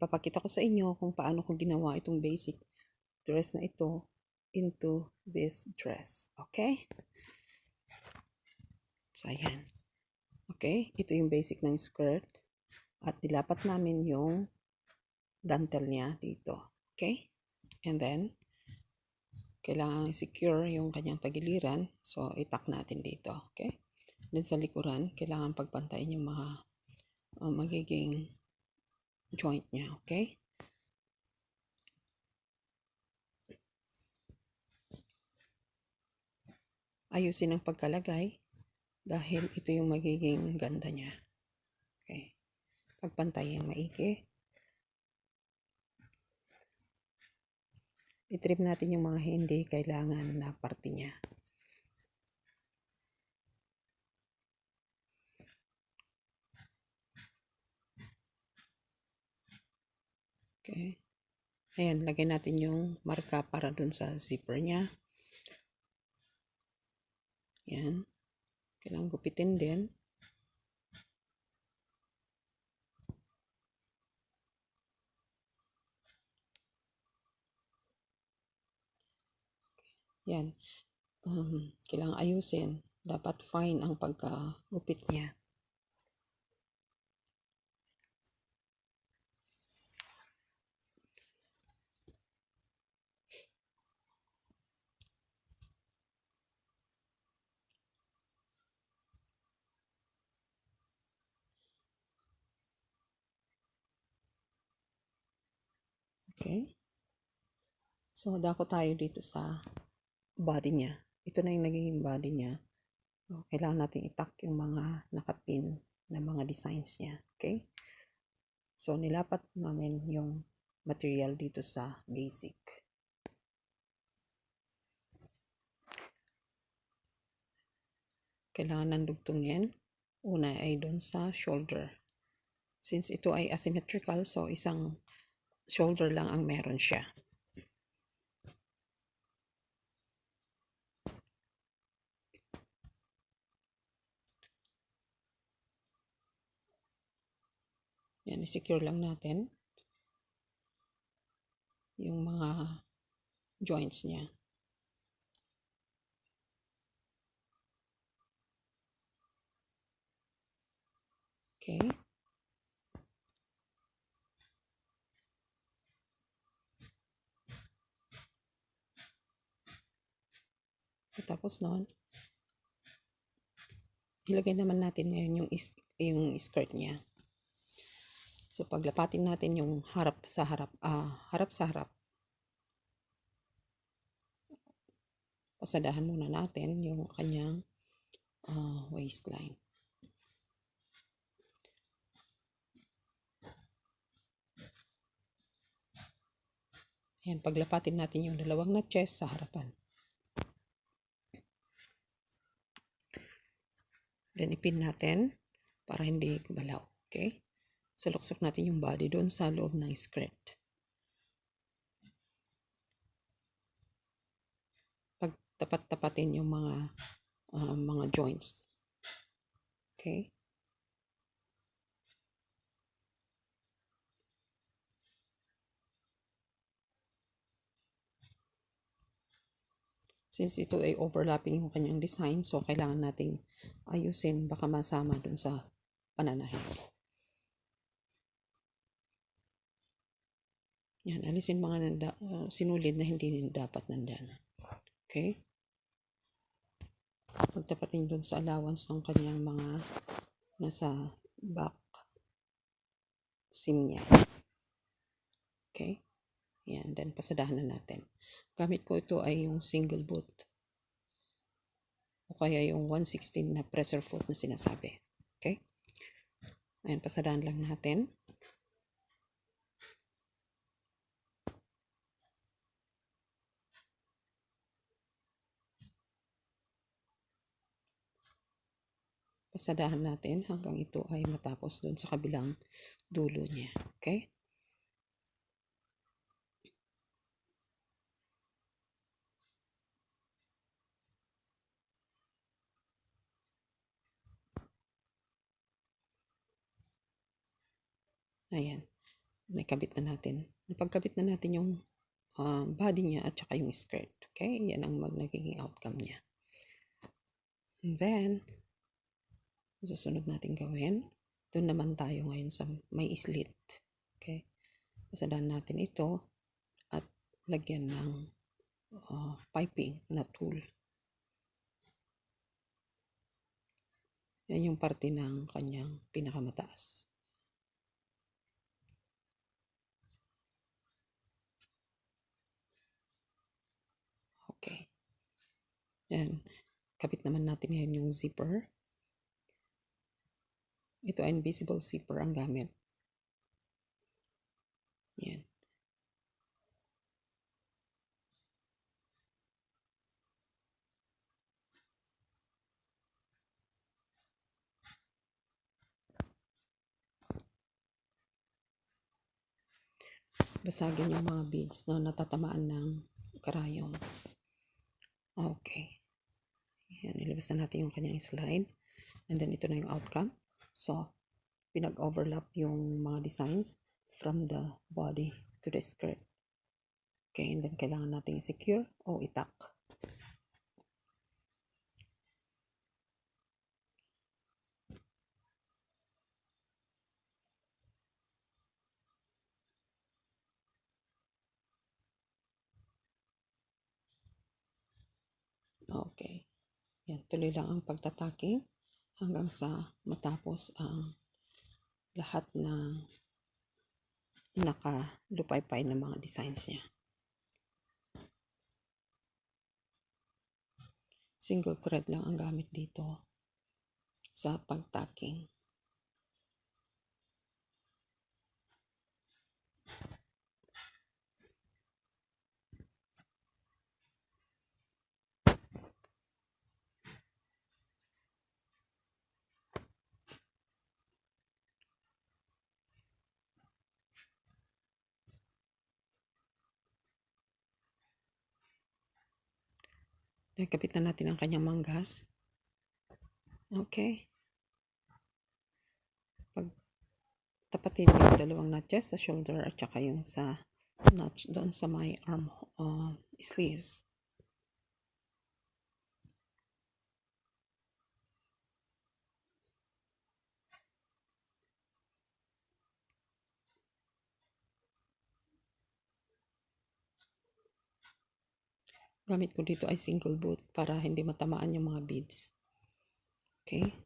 ipapakita ko sa inyo kung paano ko ginawa itong basic dress na ito into this dress. Okay? So, ayan. Okay? Ito yung basic ng skirt. At nilapat namin yung dantel niya dito. Okay? And then, kailangan secure yung kanyang tagiliran. So, itak natin dito. Okay? Then sa likuran, kailangan pagpantayin yung mga magiging joint niya. Okay? Ayusin ang pagkalagay dahil ito yung magiging ganda niya. Okay? Pagpantayin maigi. I-trim natin yung mga hindi kailangan na parte niya. Okay. Ayan, lagay natin yung marka para dun sa zipper niya. Ayan. Kailangan gupitin din. Yan. Kailangan ayusin. Dapat fine ang pagkagupit niya. Okay. So, dako tayo dito sa body niya. Ito na yung naging body niya. So, kailangan natin itak yung mga nakapin na mga designs niya. Okay? So, nilapat namin yung material dito sa basic. Kailangan ng dugtungin. Una ay doon sa shoulder. Since ito ay asymmetrical, so isang shoulder lang ang meron siya. Yan, i-secure lang natin yung mga joints niya. Okay. Tapos noon, ilagay naman natin ngayon yung skirt niya. So, paglapatin natin yung harap sa harap. Pasadahan muna natin yung kanyang waistline. Ayan, paglapatin natin yung dalawang na chest sa harapan. Then, ipin natin para hindi gumalaw. Okay? Saluksok natin yung body doon sa loob ng skirt. Pagtapat-tapatin yung mga joints. Okay? Since ito ay overlapping yung kanyang design, so kailangan nating ayusin baka masama dun sa pananahin. Yan, alisin mga sinulid na hindi dapat nandyan. Okay? Pagtapatin dun sa allowance ng kanyang mga nasa back seam niya. Okay? Yan, then pasadahan na natin. Gamit ko ito ay yung single boot. O kaya yung 116 na pressure foot na sinasabi. Okay? Ayan, pasadahan lang natin. Pasadahan natin hanggang ito ay matapos doon sa kabilang dulo niya. Okay? Ayan. nakabit na natin. Napagkabit na natin yung body niya at saka yung skirt. Okay? Yan ang nagiging outcome niya. And then, susunod natin gawin. Doon naman tayo ngayon sa may slit. Okay? Pasadaan natin ito at lagyan ng piping na tool. Yan yung parte ng kanyang pinakamataas. Okay. Yan. Kapit naman natin ngayon yung zipper. Ito ay invisible zipper ang gamit. Yan. Basagin yung mga beads na natatamaan ng karayom. Okay. Yan, ilabas na natin yung kanyang slide. And then ito na yung outcome. So, pinag-overlap yung mga designs from the body to the skirt. Okay, and then kailangan natin i-secure o itak. Okay. Yan, tuloy lang ang pagtataking hanggang sa matapos ang lahat ng nakalupaypay na mga designs niya. Single thread lang ang gamit dito sa pagtaking. Nakapit na natin ang kanyang manggas. Okay. Pag tapatin yung dalawang notches sa shoulder at saka yung sa notch doon sa may arm sleeves. Gamit ko dito ay single boot para hindi matamaan yung mga beads. Okay.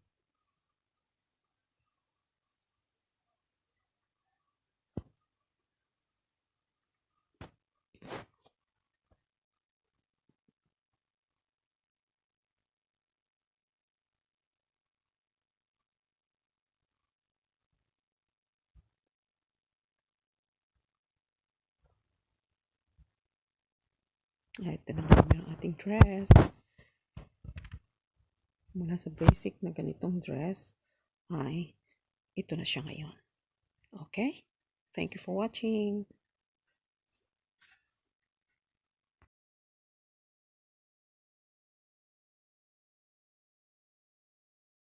Ito na naman yung ating dress. Mula sa basic na ganitong dress ay ito na siya ngayon. Okay? Thank you for watching.